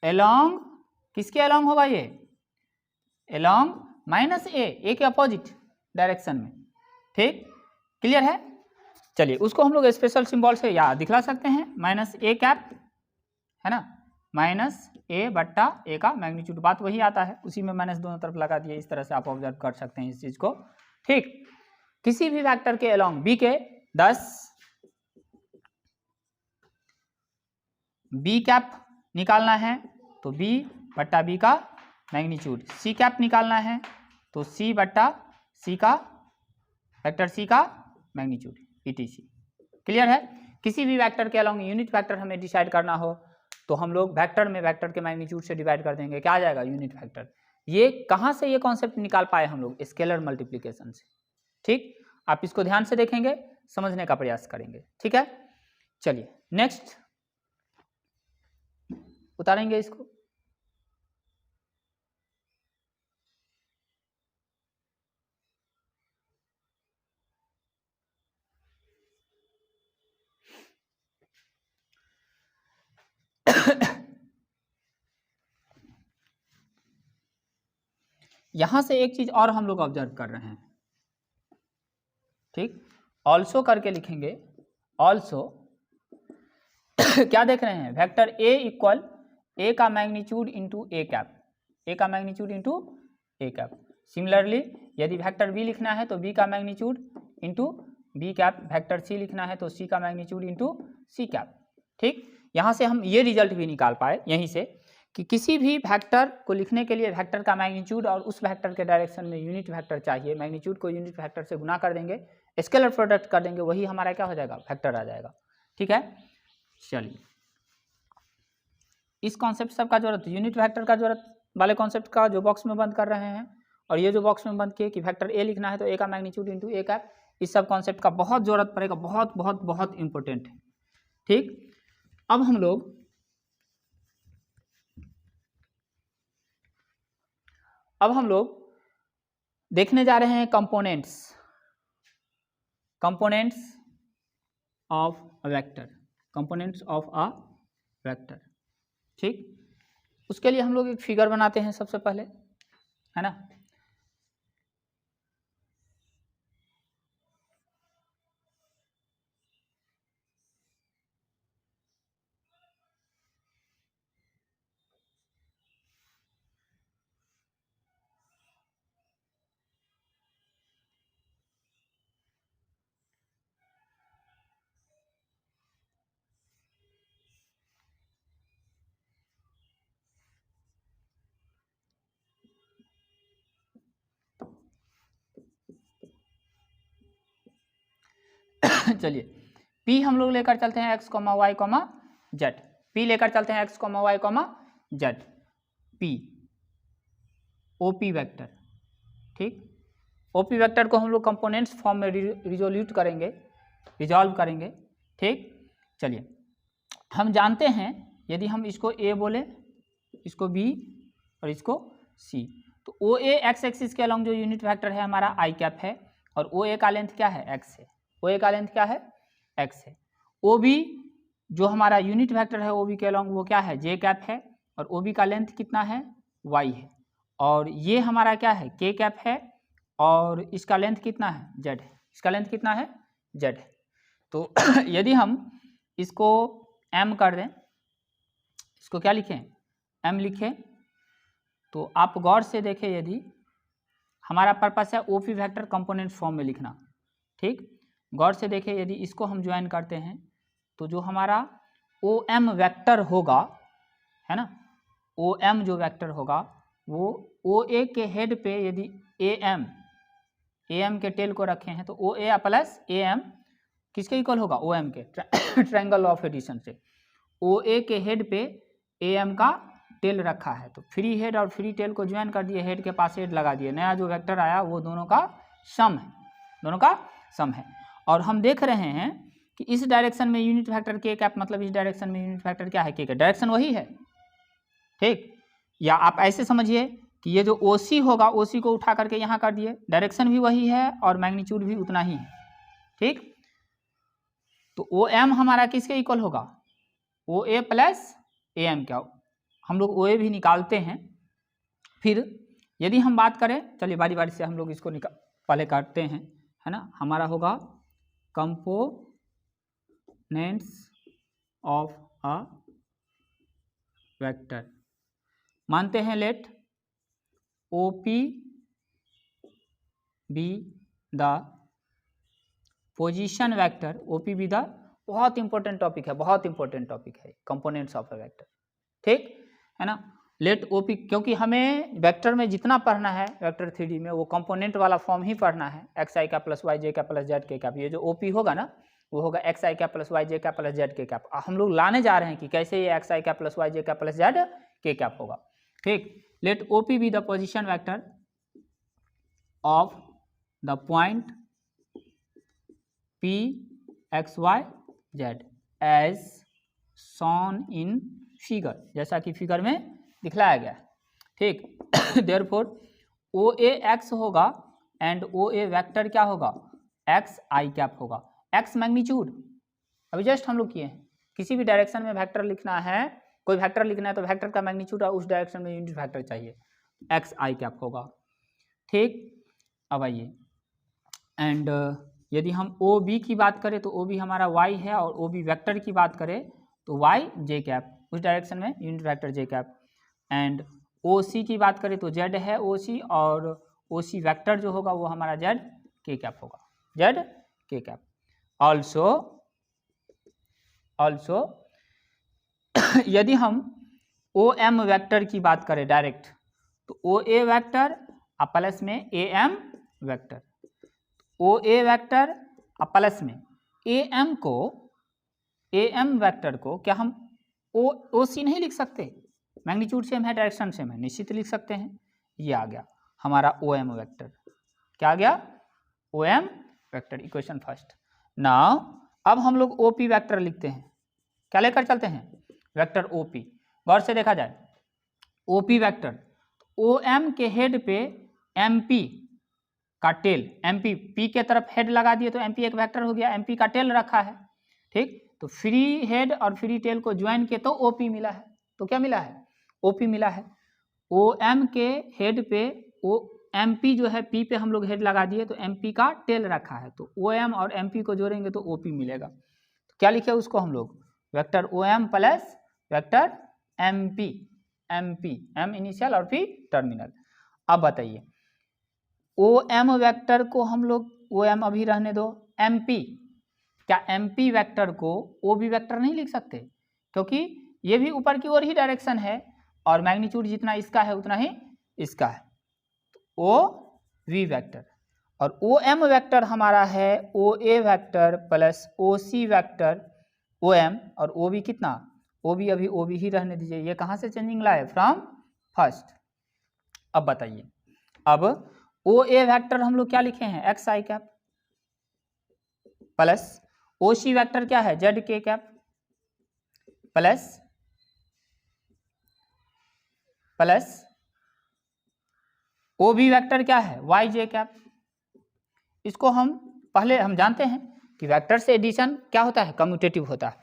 अलोंग किसके अलोंग होगा ये, अलोंग -a के अपोजिट डायरेक्शन में, ठीक, क्लियर है। चलिए उसको हम लोग स्पेशल सिंबल से या दिखला सकते हैं, -a कैप, है ना, -a बट्टा a का मैग्नीट्यूड, बात वही आता है, उसी में माइनस दोनों तरफ लगा दिए, इस तरह से आप ऑब्जर्व कर सकते हैं इस चीज को, ठीक। किसी भी वेक्टर के अलोंग b के 10 बी कैप निकालना है तो बी बट्टा बी का मैग्नीट्यूड, सी कैप निकालना है तो सी बट्टा सी का वेक्टर सी का मैग्नीट्यूड ETC। क्लियर है? किसी भी वेक्टर के अलॉन्ग यूनिट वेक्टर हमें डिसाइड करना हो तो हम लोग वेक्टर में वेक्टर के मैग्नीट्यूड से डिवाइड कर देंगे, क्या आ जाएगा? Unit vector. ये कहाँ से ये कॉन्सेप्ट निकाल पाए हम लोग? स्केलर मल्टीप्लिकेशन से। ठीक, आप इसको ध्यान से देखेंगे, समझने का प्रयास करेंगे। ठीक है, चलिए नेक्स्ट उतारेंगे इसको। यहां से एक चीज और हम लोग ऑब्जर्व कर रहे हैं। ठीक, ऑल्सो करके लिखेंगे। ऑल्सो क्या देख रहे हैं? वेक्टर ए इक्वल ए का magnitude into A cap, A का magnitude into A cap. Similarly यदि वेक्टर बी लिखना है तो बी का magnitude into B cap, vector C लिखना है तो सी का मैग्नीट्यूड इंटू सी कैप। ठीक, यहाँ से हम ये रिजल्ट भी निकाल पाए यहीं से कि किसी भी वेक्टर को लिखने के लिए वेक्टर का मैग्नीट्यूड और उस वेक्टर के डायरेक्शन में यूनिट वेक्टर चाहिए। मैग्नीट्यूड को यूनिट वेक्टर से गुना कर देंगे, स्केलर प्रोडक्ट कर देंगे, वही हमारा क्या हो जाएगा? वेक्टर आ जाएगा। ठीक है, चलिए इस कॉन्सेप्ट सब का जरूरत, यूनिट वेक्टर का जरूरत वाले कॉन्सेप्ट का जो बॉक्स में बंद कर रहे हैं, और ये जो बॉक्स में बंद किए कि वेक्टर ए लिखना है तो ए का मैग्नीट्यूड इंटू ए कैप, इस सब कॉन्सेप्ट का बहुत जरूरत पड़ेगा, बहुत बहुत बहुत इंपॉर्टेंट है। ठीक, अब हम लोग देखने जा रहे हैं components of a vector, components of a vector. ठीक, उसके लिए हम लोग एक फिगर बनाते हैं सबसे पहले, है ना। चलिए P हम लोग लेकर चलते हैं x, y, z। P लेकर चलते हैं x, y, z। P OP vector. ठीक, OP वेक्टर को हम लोग कंपोनेंट्स फॉर्म में रिजॉल्व करेंगे। ठीक, चलिए हम जानते हैं यदि हम इसको A बोले, इसको B और इसको C, तो OA x एक्सिस के अलॉन्ग जो यूनिट वेक्टर है हमारा i कैप है, और OA का लेंथ क्या है? x है। OA का लेंथ क्या है? x है। OB जो हमारा यूनिट वेक्टर है OB के अलॉन्ग वो क्या है? j कैप है, और OB का लेंथ कितना है? y है। और ये हमारा क्या है? k कैप है, और इसका लेंथ कितना है? z है। इसका लेंथ कितना है? z है। तो यदि हम इसको m कर दें, इसको क्या लिखें? m लिखें, तो आप गौर से देखें, यदि हमारा पर्पस है OP वेक्टर कंपोनेंट फॉर्म में लिखना। ठीक, गौर से देखें, यदि इसको हम ज्वाइन करते हैं तो जो हमारा OM वेक्टर होगा, है ना, OM जो वेक्टर होगा वो OA के हेड पे यदि AM के टेल को रखे हैं तो OA प्लस AM किसके इक्वल होगा? OM के, ट्रायंगल ऑफ एडिशन से। OA के हेड पे AM का टेल रखा है तो फ्री हेड और फ्री टेल को ज्वाइन कर दिए, हेड के पास हेड लगा दिए, नया जो वेक्टर आया वो दोनों का सम है, दोनों का सम है। और हम देख रहे हैं कि इस डायरेक्शन में यूनिट वेक्टर के कैप, मतलब इस डायरेक्शन में यूनिट वेक्टर क्या है? के कैप, डायरेक्शन वही है। ठीक, या आप ऐसे समझिए कि ये जो OC होगा, OC को उठा करके यहाँ कर दिए, डायरेक्शन भी वही है और मैग्नीट्यूड भी उतना ही है। ठीक, तो OM हमारा किसके इक्वल होगा? OA प्लस AM का, हम लोग OA भी निकालते हैं। फिर यदि हम बात करें, चलिए बारी बारी से हम लोग इसको पहले काटते हैं, है ना। हमारा होगा कंपोनेंट्स ऑफ अ वेक्टर। मानते हैं let OP be the position vector, OP be the बहुत इंपॉर्टेंट टॉपिक है, बहुत इंपॉर्टेंट टॉपिक है कंपोनेंट्स ऑफ अ वेक्टर, ठीक है ना। लेट ओपी, क्योंकि हमें वेक्टर में जितना पढ़ना है वेक्टर 3D में वो कंपोनेंट वाला फॉर्म ही पढ़ना है, एक्स आई का प्लस वाई जे का प्लस जेड के कैप। ये जो ओपी होगा ना वो होगा एक्स आई का प्लस वाई जे का प्लस जेड के कैप। हम लोग लाने जा रहे हैं कि कैसे ये एक्स आई का प्लस वाई जे का प्लस जेड के कैप होगा, ठीक। Let OP be the position vector of the point P x Y Z as shown in figure, जैसा कि फिगर में दिखलाया गया है, ठीक। देयरफॉर ओ ए एक्स होगा एंड ओ ए वेक्टर क्या होगा, एक्स आई कैप होगा। एक्स मैग्नीट्यूड अभी जस्ट हम लोग किए हैं, किसी भी डायरेक्शन में वेक्टर लिखना है, कोई वेक्टर लिखना है तो वेक्टर का मैग्नीट्यूड और उस डायरेक्शन में यूनिट वेक्टर चाहिए, एक्स आई कैप होगा, ठीक। अब आइए एंड यदि हम ओ बी की बात करें तो ओ बी हमारा वाई है और ओ बी वैक्टर की बात करें तो वाई जे कैप, उस डायरेक्शन में unit vector J cap. And O C की बात करें तो जेड है ओ सी, और ओ सी वैक्टर जो होगा वो हमारा जेड के कैप होगा, जेड के कैप। ऑल्सो यदि हम ओ एम वैक्टर की बात करें डायरेक्ट तो ओ ए वैक्टर प्लस में A M vector, O A vector plus में ए एम वैक्टर को क्या हम ओ सी नहीं लिख सकते, मैग्नीट्यूड सेम है डायरेक्शन सेम है, निश्चित लिख सकते हैं। ये आ गया हमारा ओ एम वैक्टर, क्या आ गया, O M vector, equation first. Now अब हम लोग ओ पी वैक्टर लिखते हैं, क्या लेकर चलते हैं, वेक्टर ओ पी। गौर से देखा जाए O P vector, O M के हेड पे एम पी का टेल, एम पी के तरफ हेड लगा दिए तो एम पी एक वेक्टर हो गया, एम पी का टेल रखा है, ठीक। तो फ्री हेड और फ्री टेल को ज्वाइन किए तो ओ पी मिला है, तो क्या मिला है, ओ पी मिला है। ओ एम के हेड पे ओ एम पी जो है पी पे हम लोग हेड लगा दिए तो एम पी का टेल रखा है, तो ओ एम और एम पी को जोड़ेंगे तो ओ पी मिलेगा। तो क्या लिखे उसको हम लोग, vector O M plus vector M P, M initial और पी टर्मिनल। अब बताइए ओ एम वैक्टर को हम लोग, ओ एम अभी रहने दो, एम पी, क्या एम पी वैक्टर को ओ बी वैक्टर नहीं लिख सकते, क्योंकि ये भी ऊपर की ओर ही डायरेक्शन है और मैग्नीट्यूड जितना इसका है उतना ही इसका है, ओ वी वैक्टर। और ओ एम वैक्टर हमारा है O A vector plus O C vector O M, और ओ बी कितना, ओ बी अभी ओ बी ही रहने दीजिए, ये कहाँ से चेंजिंग लाए, फ्रॉम फर्स्ट। अब बताइए, अब ओ ए वैक्टर हम लोग क्या लिखे हैं, एक्स आई cap plus O C vector क्या है, जेड के cap plus O B vector क्या है, वाई जे कैप। इसको हम पहले हम जानते हैं कि वेक्टर से एडिशन क्या होता है, कम्यूटेटिव होता है,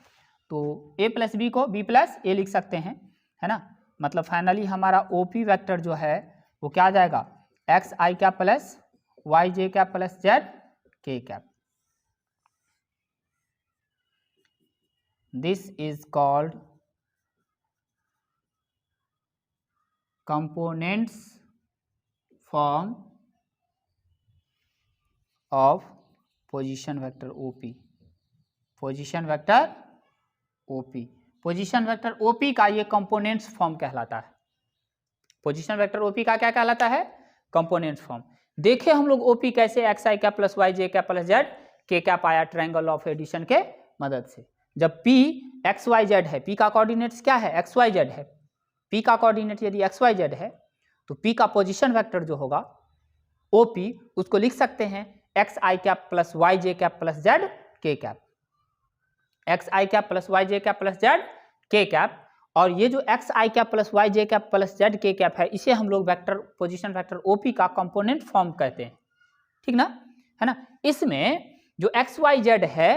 तो ए प्लस बी को बी प्लस ए लिख सकते हैं, है ना। मतलब फाइनली हमारा ओ पी वैक्टर जो है वो क्या आ जाएगा, एक्स आई कैप प्लस वाई जे कैप प्लस जेड के cap. This is called components form of position vector OP, position vector OP, position vector OP का ये कंपोनेंट्स फॉर्म कहलाता है, पोजीशन वेक्टर OP का क्या कहलाता है, कंपोनेंट्स फॉर्म। देखे हम लोग OP कैसे एक्स आई कैप प्लस वाई जे कैप प्लस जेड के कैप आया ट्रायंगल ऑफ एडिशन के मदद से। जब P एक्स वाई जेड है, P का कोऑर्डिनेट्स क्या है, एक्स वाई जेड है, P का कोऑर्डिनेट यदि एक्स वाई जेड है तो P का पोजीशन वेक्टर जो होगा OP उसको लिख सकते हैं एक्स आई कैप प्लस वाई जे कैप प्लस जेड के कैप, एक्स आई कैप प्लस वाई जे कैप प्लस जेड के कैप। और ये जो एक्स आई कैप प्लस वाई जे कैप प्लस जेड के कैप है इसे हम लोग वेक्टर पोजीशन वेक्टर OP का कंपोनेंट फॉर्म कहते हैं, ठीक ना, है ना। इसमें जो एक्स वाई जेड है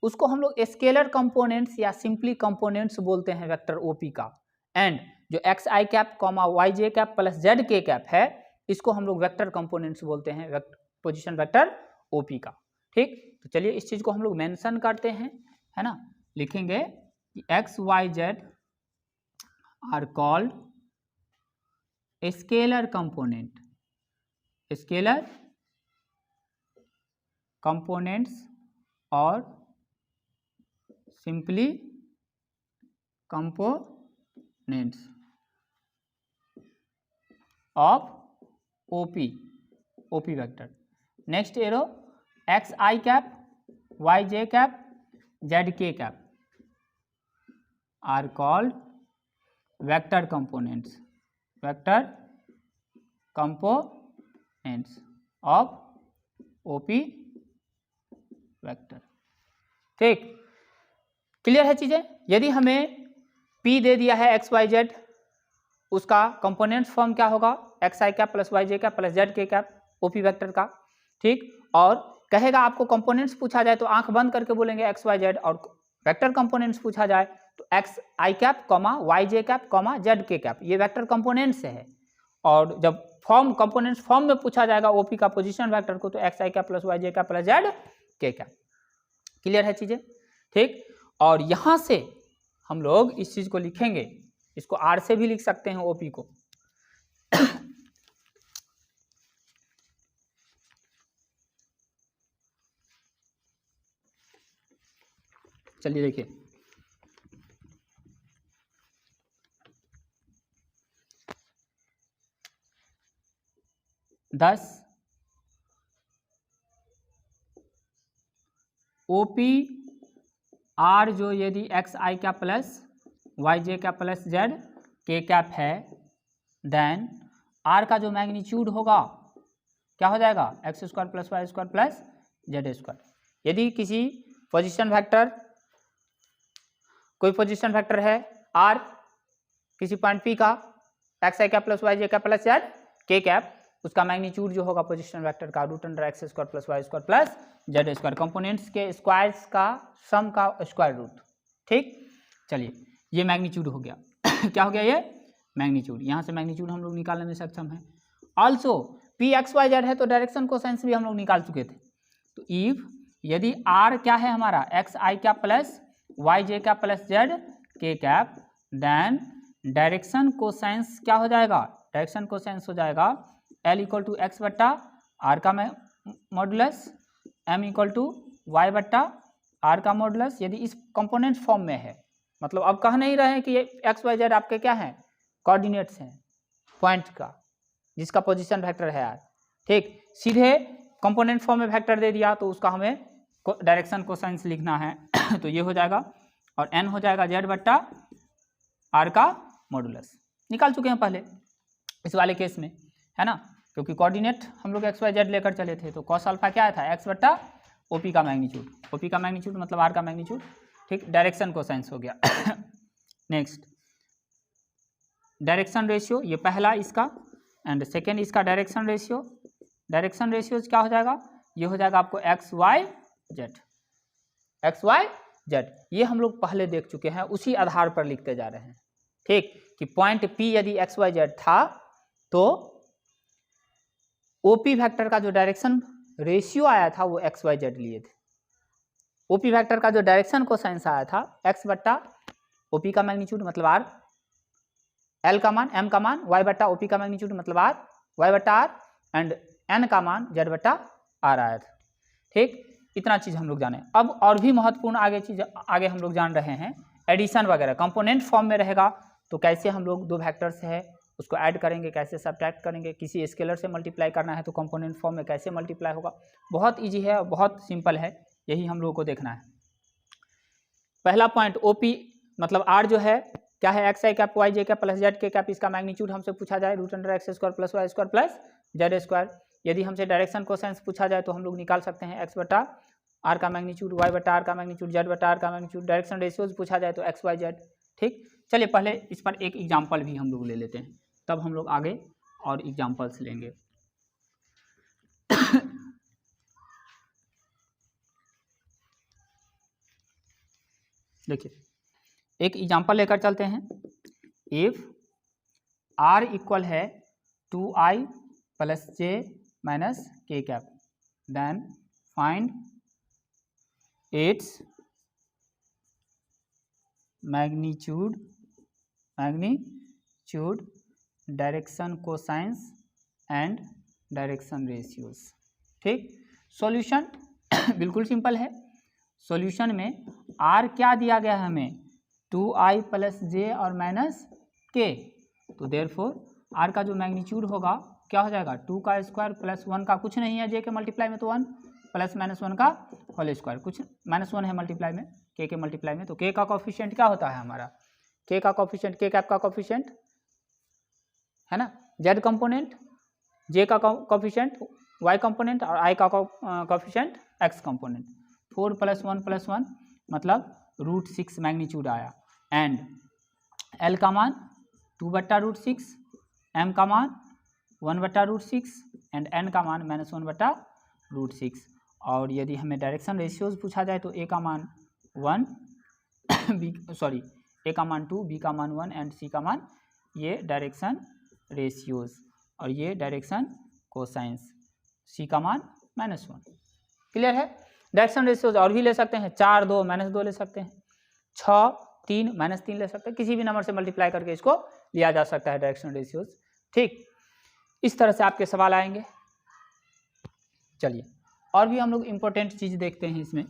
उसको हम लोग स्केलर कंपोनेंट्स या सिंपली कंपोनेंट्स बोलते हैं वेक्टर OP का, एंड जो एक्स आई कैप कॉमा वाई जे कैप प्लस जेड के कैप है इसको हम लोग वेक्टर कंपोनेंट्स बोलते हैं पोजीशन वेक्टर OP का, ठीक। तो चलिए इस चीज को हम लोग मेंशन करते हैं, है ना, लिखेंगे कि X Y Z are called scalar component, scalar components और simply components of OP vector. Next arrow X I cap Y J cap Z के cap are called vector components of OP vector. ठीक, clear है चीजें। यदि हमें P दे दिया है एक्स वाई जेड, उसका कंपोनेंट्स फॉर्म क्या होगा, एक्स आई कैप प्लस वाई जे कैप प्लस जेड के कैप ओपी वेक्टर का। ठीक, और कहेगा आपको कंपोनेंट्स पूछा जाए तो आंख बंद करके बोलेंगे एक्स वाई जेड, और वेक्टर कंपोनेंट्स पूछा जाए तो एक्स आई कैप कॉमा वाई जे कैप कॉमा जेड के कैप, ये वेक्टर कंपोनेंट्स है। और जब फॉर्म कंपोनेंट्स फॉर्म में पूछा जाएगा ओपी का पोजीशन वेक्टर को, तो एक्स आई कैप प्लस वाई जे कैप प्लस जेड के कैप। क्लियर है चीजें। ठीक, और यहां से हम लोग इस चीज को लिखेंगे, इसको आर से भी लिख सकते हैं ओपी को। चलिए देखिए, दस ओपी आर जो यदि एक्स आई का प्लस वाई जे का प्लस जेड के कैप है, देन आर का जो मैग्नीट्यूड होगा क्या हो जाएगा, x square plus y square plus z square. यदि किसी पोजीशन वेक्टर, कोई पोजीशन वेक्टर है आर किसी पॉइंट पी का, एक्स आई कैप प्लस वाई जे कैप प्लस जेड के कैप, उसका मैग्नीट्यूड जो होगा पोजीशन वेक्टर का root under x square plus y square plus z square, components के स्क्वायर्स का सम का स्क्वायर रूट। ठीक, चलिए ये मैग्नीट्यूड हो गया। क्या हो गया ये मैग्नीट्यूड, यहाँ से मैग्नीट्यूड हम लोग निकालने में सक्षम है। Also P x Y z है तो डायरेक्शन कोसाइंस भी हम लोग निकाल चुके थे। तो इफ यदि आर क्या है हमारा एक्स आई कैप प्लस वाई जे कैप प्लस जेड के कैप, देन डायरेक्शन कोसाइंस क्या हो जाएगा, डायरेक्शन कोसाइंस हो जाएगा एल इक्वल टू एक्स बट्टा आर का modulus, m equal to y बट्टा आर का मॉडुलस, यदि इस कंपोनेंट फॉर्म में है। मतलब अब कह नहीं रहे हैं कि ये एक्स वाई जेड आपके क्या हैं, कोऑर्डिनेट्स हैं पॉइंट का, जिसका पोजीशन वेक्टर है आर। ठीक, सीधे कंपोनेंट फॉर्म में वेक्टर दे दिया तो उसका हमें डायरेक्शन कोसाइंस लिखना है। तो ये हो जाएगा, और एन हो जाएगा जेड बट्टा आर का मॉडुलस। निकाल चुके हैं पहले इस वाले केस में, है ना, क्योंकि कोऑर्डिनेट हम लोग एक्स वाई जेड लेकर चले थे। तो कॉस अल्फा क्या था, एक्स बट्टा ओपी का मैग्नीट्यूड, ओपी का मैग्नीट्यूड मतलब आर का मैग्नीट्यूड। ठीक, डायरेक्शन कोसाइंस हो गया। नेक्स्ट डायरेक्शन रेशियो, ये पहला इसका, एंड सेकेंड इसका डायरेक्शन रेशियो। डायरेक्शन रेशियो क्या हो जाएगा, ये हो जाएगा आपको x Y z, x Y z, ये हम लोग पहले देख चुके हैं, उसी आधार पर लिखते जा रहे हैं। ठीक, कि पॉइंट पी यदि एक्स वाई जेड था तो ओपी वेक्टर का जो डायरेक्शन रेशियो आया था वो एक्स वाई जेड लिए थे। ओपी वेक्टर का जो डायरेक्शन कोसाइंस आया था एक्स बट्टा ओपी का मैग्नीट्यूड मतलब आर, एल का मान एम का मान, वाई बट्टा ओपी का मैग्नीट्यूड मतलब आर वाई बट्टा आर, एंड एन का मान जेड बट्टा आर आया था। ठीक, इतना चीज हम लोग जाने। अब और भी महत्वपूर्ण आगे हम लोग जान रहे हैं, एडिशन वगैरह। कंपोनेंट फॉर्म में रहेगा तो कैसे हम लोग दो वेक्टर्स है उसको ऐड करेंगे, कैसे सब्ट्रैक्ट करेंगे, किसी स्केलर से मल्टीप्लाई करना है तो कंपोनेंट फॉर्म में कैसे मल्टीप्लाई होगा। बहुत ईजी है और बहुत सिंपल है, यही हम लोगों को देखना है। पहला पॉइंट ओपी मतलब आर जो है क्या है, एक्स आई कैप वाई जे कैप प्लस जेड के कैप, इसका मैग्नीट्यूड हमसे पूछा जाए root under x square plus y square plus z square. यदि हमसे डायरेक्शन कोसाइंस पूछा जाए तो हम लोग निकाल सकते हैं एक्स बटा आर का मैग्नीट्यूड, वाई बटा आर का मैग्नीट्यूड, जेड बटा आर का मैग्नीट्यूड। डायरेक्शन रेशियोज पूछा जाए तो एक्स वाई जेड। ठीक, चलिए पहले इस पर एक एग्जाम्पल भी हम लोग ले लेते हैं, तब हम लोग आगे और एग्जाम्पल्स लेंगे। देखिए एक एग्जाम्पल लेकर चलते हैं। इफ आर इक्वल है 2i plus j minus k cap, then find its magnitude, direction cosines and direction ratios. ठीक, सॉल्यूशन बिल्कुल सिंपल है। सॉल्यूशन में आर क्या दिया गया है हमें, 2i प्लस जे और माइनस के, तो देयरफॉर आर का जो मैग्नीट्यूड होगा क्या हो जाएगा, 2 का स्क्वायर प्लस 1 का कुछ नहीं है जे के मल्टीप्लाई में तो 1 प्लस माइनस 1 का होल स्क्वायर, कुछ माइनस 1 है मल्टीप्लाई में के मल्टीप्लाई में, तो के का कोफिशिएंट क्या होता है हमारा, के का कोफिशिएंट के कैप का कोफिशिएंट है ना जेड कंपोनेंट, जे का कोफिशिएंट वाई कंपोनेंट और आई का कोफिशिएंट एक्स कंपोनेंट। 4 + 1 + 1 मतलब √6 मैग्नीट्यूड आया, एंड एल का मान 2/√6, एम का मान 1/√6 एंड एन का मान -1/√6। और यदि हमें डायरेक्शन रेशियोज पूछा जाए तो ए का मान 1 ए का मान 2, बी का मान 1 एंड सी का मान, ये डायरेक्शन रेशियोज, और ये डायरेक्शन कोसाइंस, सी का मान -1। क्लियर है। डायरेक्शन रेशियोज और भी ले सकते हैं, 4 2 -2 ले सकते हैं, 6 3 -3 ले सकते हैं, किसी भी नंबर से मल्टीप्लाई करके इसको लिया जा सकता है डायरेक्शन रेशियोज। ठीक, इस तरह से आपके सवाल आएंगे। चलिए और भी हम लोग इम्पोर्टेंट चीज देखते हैं इसमें।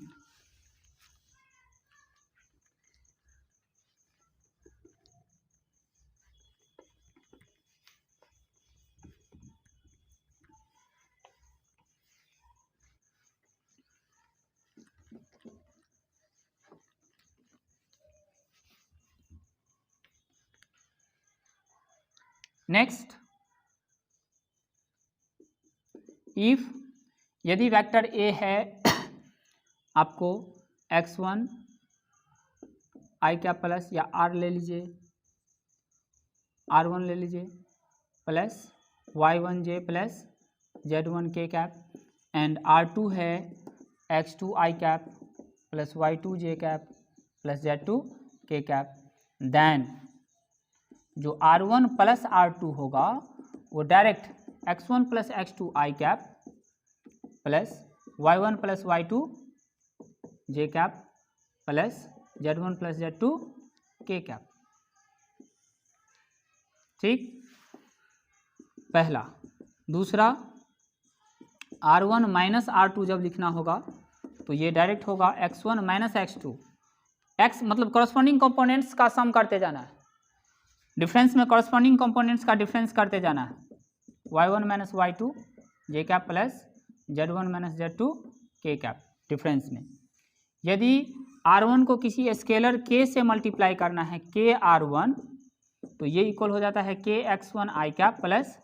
नेक्स्ट, इफ यदि वेक्टर ए है आपको x1 i क्या प्लस या r ले लीजिए, r1 ले लीजिए plus y1 j plus z1 k cap, and r2 है x2 i cap plus y2 j cap plus z2 k cap, then जो r1 प्लस r2 होगा वो direct x1 plus x2 i cap plus y1 plus y2 j cap plus z1 plus z2 k cap. ठीक, पहला। दूसरा, r1 minus r2 जब लिखना होगा तो ये डायरेक्ट होगा x1 माइनस x2, x मतलब कॉरस्पॉन्डिंग कंपोनेंट्स का सम करते जाना है, डिफरेंस में कॉरस्पॉन्डिंग कंपोनेंट्स का डिफरेंस करते जाना है, y1 minus y2 j cap plus z1 minus z2 k cap difference में। यदि r1 को किसी स्केलर k से मल्टीप्लाई करना है, k r1, तो ये इक्वल हो जाता है k x1 i cap plus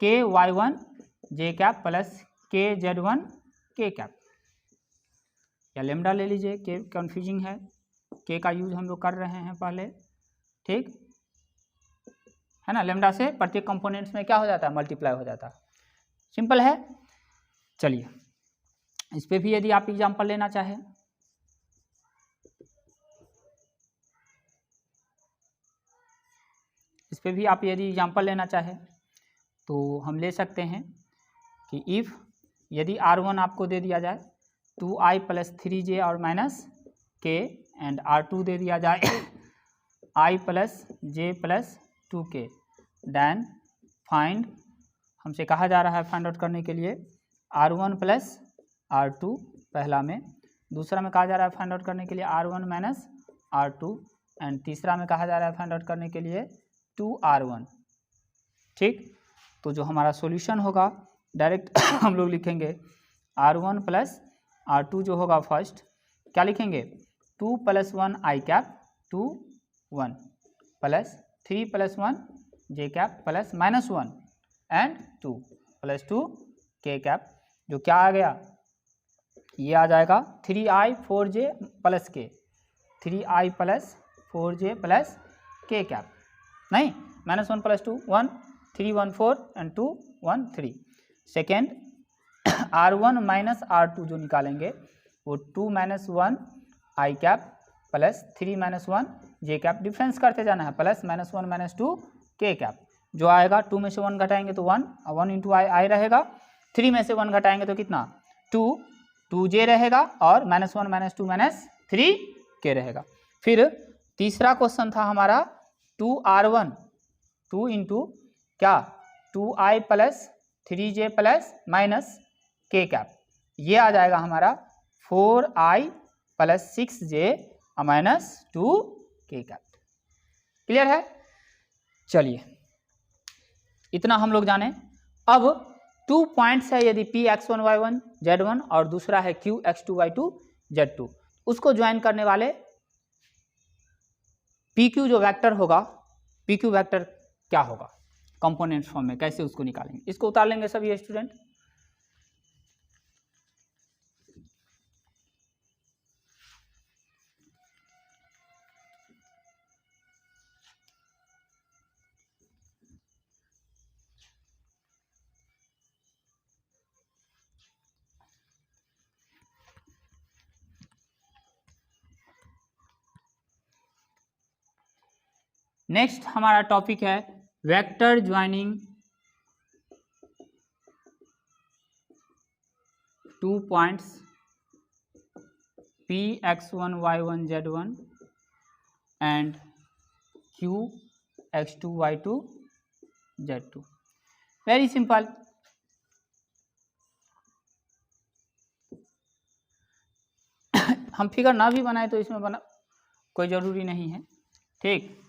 k y1 j cap plus k z1 k cap, या लेमडा ले लीजिए, k कन्फ्यूजिंग है, k का यूज हम लोग कर रहे हैं पहले, ठीक है ना। लेमडा से प्रत्येक कंपोनेंट्स में क्या हो जाता है, मल्टीप्लाई हो जाता है, सिंपल है। चलिए इस पे भी यदि आप एग्जांपल लेना चाहें, इस पे भी आप यदि एग्जांपल लेना चाहें तो हम ले सकते हैं कि इफ़ यदि r1 आपको दे दिया जाए 2i प्लस 3j और माइनस k, एंड r2 दे दिया जाए i plus j plus 2k, then find, हमसे कहा जा रहा है फाइंड आउट करने के लिए r1 प्लस r2 पहला में, दूसरा में कहा जा रहा है फाइंड आउट करने के लिए r1 माइनस r2, एंड तीसरा में कहा जा रहा है फाइंड आउट करने के लिए 2r1। ठीक, तो जो हमारा सॉल्यूशन होगा डायरेक्ट हम लोग लिखेंगे r1 प्लस r2 जो होगा फर्स्ट क्या लिखेंगे, 2 + 1 i cap 2 1 plus 3 + 1 j cap plus -1 and 2 plus 2 k cap, जो क्या आ गया, ये आ जाएगा 3i 4j plus k, 3i plus 4j plus k cap, नहीं -1 plus 2 1 3 1 4 and 2 1 3। Second r1 minus r2 जो निकालेंगे वो 2 - 1 i cap plus 3 - 1 j cap, difference करते जाना है, प्लस -1 - 2 k कैप, जो आएगा 2 में से 1 घटाएंगे तो 1, 1 इंटू आई रहेगा, 3 में से 1 घटाएंगे तो कितना 2, 2j रहेगा और -1 - 2 - 3 k रहेगा। फिर तीसरा क्वेश्चन था हमारा 2r1, 2 इंटू क्या 2i plus 3j plus minus k cap, ये आ जाएगा हमारा 4i plus 6j minus 2k cap. Clear है? चलिए इतना हम लोग जाने। अब 2 पॉइंट्स है, यदि p x1 y1 z1 और दूसरा है q x2 y2 z2, उसको ज्वाइन करने वाले pq जो वेक्टर होगा, pq वेक्टर क्या होगा कंपोनेंट फॉर्म में, कैसे उसको निकालेंगे, इसको उतार लेंगे सभी स्टूडेंट। नेक्स्ट हमारा टॉपिक है vector joining 2 points p x1 y1 z1 and q x2 y2 z2। Very simple. हम फिगर ना भी बनाए तो इसमें बना कोई ज़रूरी नहीं है, ठीक।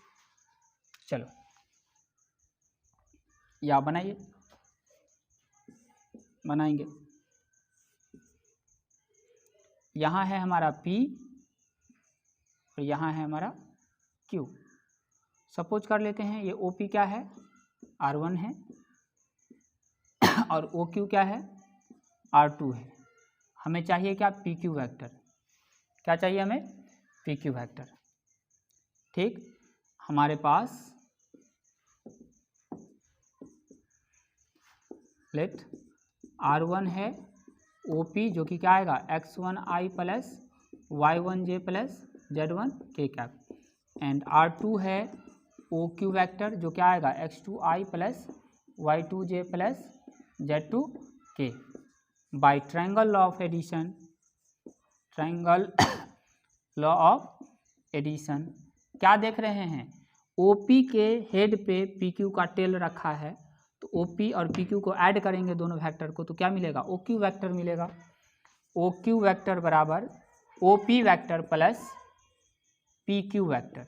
चलो या बनाइए, बनाएंगे। यहाँ है हमारा P और यहाँ है हमारा Q। सपोज कर लेते हैं ये OP क्या है, R1 है और OQ क्या है, R2 है। हमें चाहिए क्या, PQ वेक्टर। क्या चाहिए हमें, PQ वेक्टर। ठीक, हमारे पास लेट R1 है OP जो कि क्या आएगा x1i plus y1j plus z1k cap, and R2 है OQ वेक्टर जो क्या आएगा x2i plus y2j plus z2k। By triangle law of addition, triangle law of addition क्या देख रहे हैं, OP के हेड पे PQ का टेल रखा है, तो OP और PQ को ऐड करेंगे दोनों वेक्टर को, तो क्या मिलेगा, OQ वेक्टर मिलेगा। OQ वेक्टर बराबर OP vector plus PQ vector.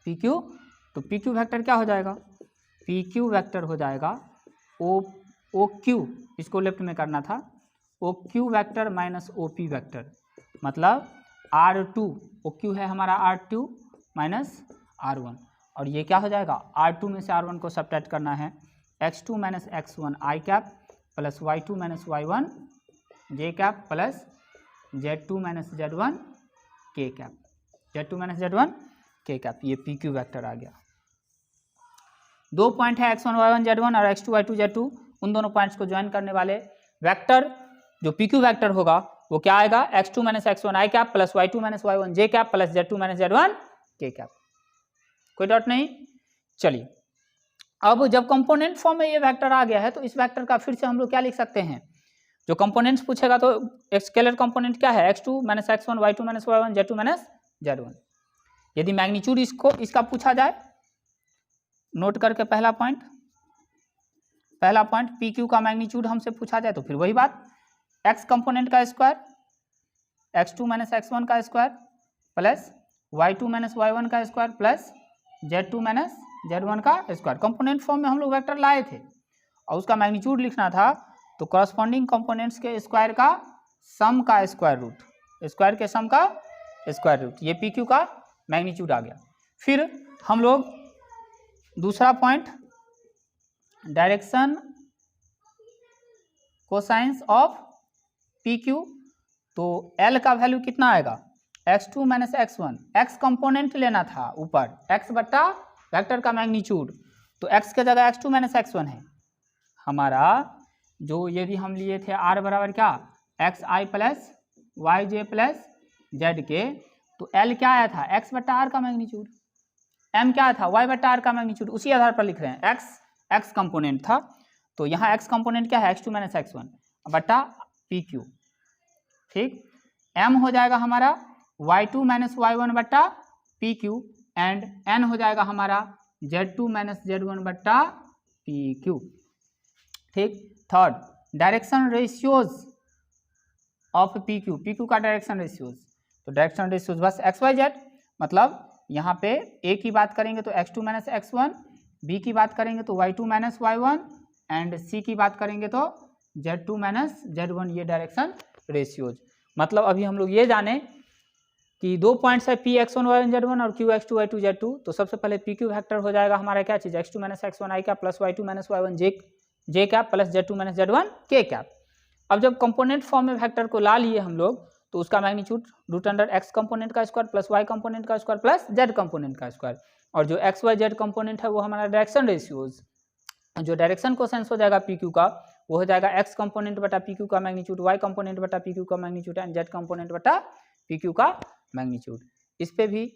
PQ तो PQ वेक्टर क्या हो जाएगा, PQ वेक्टर हो जाएगा OQ, इसको लेफ्ट में करना था, OQ vector minus OP vector, मतलब R2, OQ है हमारा R2 माइनस R1, और ये क्या हो जाएगा, R2 में से R1 को सब्ट्रैक्ट करना है, x2 minus x1 i cap plus y2 minus y1 j cap plus z2 minus z1 k cap, z2 minus z1 k cap. ये PQ वेक्टर आ गया। 2 पॉइंट है x1 y1 z1 और x2 y2 z2, उन दोनों points को join करने वाले vector जो PQ वेक्टर होगा वो क्या आएगा, x2 minus x1 i cap plus y2 minus y1 j cap plus z2 minus z1 k cap. कोई डाउट नहीं। चलिए अब जब कंपोनेंट फॉर्म में ये वेक्टर आ गया है, तो इस वेक्टर का फिर से हम लोग क्या लिख सकते हैं, जो कंपोनेंट्स पूछेगा तो एक स्केलर कंपोनेंट क्या है, x2 minus x1 y2 minus y1 z2 minus z1। यदि मैग्नीट्यूड इसका पूछा जाए, नोट करके पहला पॉइंट PQ का मैग्नीट्यूड हमसे पूछा जाए तो फिर वही बात, x कंपोनेंट का स्क्वायर, x2 माइनस x1 का square plus y2 minus y1 का square plus z2 minus z1 का स्क्वायर। कंपोनेंट फॉर्म में हम लोग वेक्टर लाए थे और उसका मैग्नीट्यूड लिखना था, तो कॉरस्पॉन्डिंग कंपोनेंट्स के स्क्वायर का सम का स्क्वायर रूट, स्क्वायर के सम का स्क्वायर रूट, ये PQ का मैग्नीट्यूड आ गया। फिर हम लोग दूसरा point, direction cosines of PQ, तो L का वैल्यू कितना आएगा, x2 minus x1, x component लेना था ऊपर, x बट्टा वेक्टर का मैग्नीट्यूड, तो x के जगह x2 माइनस x1 है हमारा, जो ये भी हम लिए थे r बराबर क्या, xi plus yj plus zk, तो L क्या आया था, x बट्टा r का मैग्नीट्यूड, m क्या था, y बट्टा r का मैग्नीट्यूड, उसी आधार पर लिख रहे हैं, x कंपोनेंट था, तो यहाँ x कंपोनेंट क्या है, x2 माइनस x1 बट्टा PQ। ठीक, m हो जाएगा हमारा y2 माइनस y1 बट्टा PQ, एंड n हो जाएगा हमारा z2 माइनस z1 बट्टा PQ। ठीक, third, direction ratios of P Q का डायरेक्शन रेशियोज, तो डायरेक्शन रेशियोज बस एक्स वाई जेड, मतलब यहाँ पे ए की बात करेंगे तो x2 माइनस x1, बी की बात करेंगे तो y2 माइनस y1 एंड सी की बात करेंगे तो z2 माइनस z1, ये डायरेक्शन रेशियोज। मतलब अभी हम लोग ये जाने कि 2 पॉइंट्स है पी x1 y1 z1 और q x2 y2 z2, तो सबसे पहले पी क्यू वेक्टर हो जाएगा हमारा क्या चीज़, x2 minus x1 i cap plus y2 minus y1 J cap plus z2 minus z1 के कैप। अब जब कंपोनेंट फॉर्म में वेक्टर को ला लिए हम लोग, तो उसका magnitude root under x component का स्क्वायर प्लस वाई कंपोनेंट का स्क्वायर प्लस जेड कंपोनेंट का स्क्वायर, और जो एक्स वाई जेड कंपोनेंट है वो हमारा डायरेक्शन रेशियोज, जो डायरेक्शन को सेंस हो जाएगा पी क्यू का, वो हो जाएगा एक्स कंपोनेंट बटा पी क्यू का मैग्नीट्यूड, वाई कंपोनेंट बटा पी क्यू का मैग्नीट्यूड एंड जेड कंपोनेंट बटा पी क्यू का मैग्नीट्यूड। इस पे भी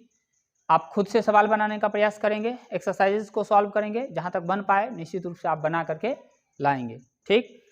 आप खुद से सवाल बनाने का प्रयास करेंगे, एक्सरसाइजेस को सॉल्व करेंगे, जहाँ तक बन पाए निश्चित रूप से आप बना करके लाएंगे। ठीक।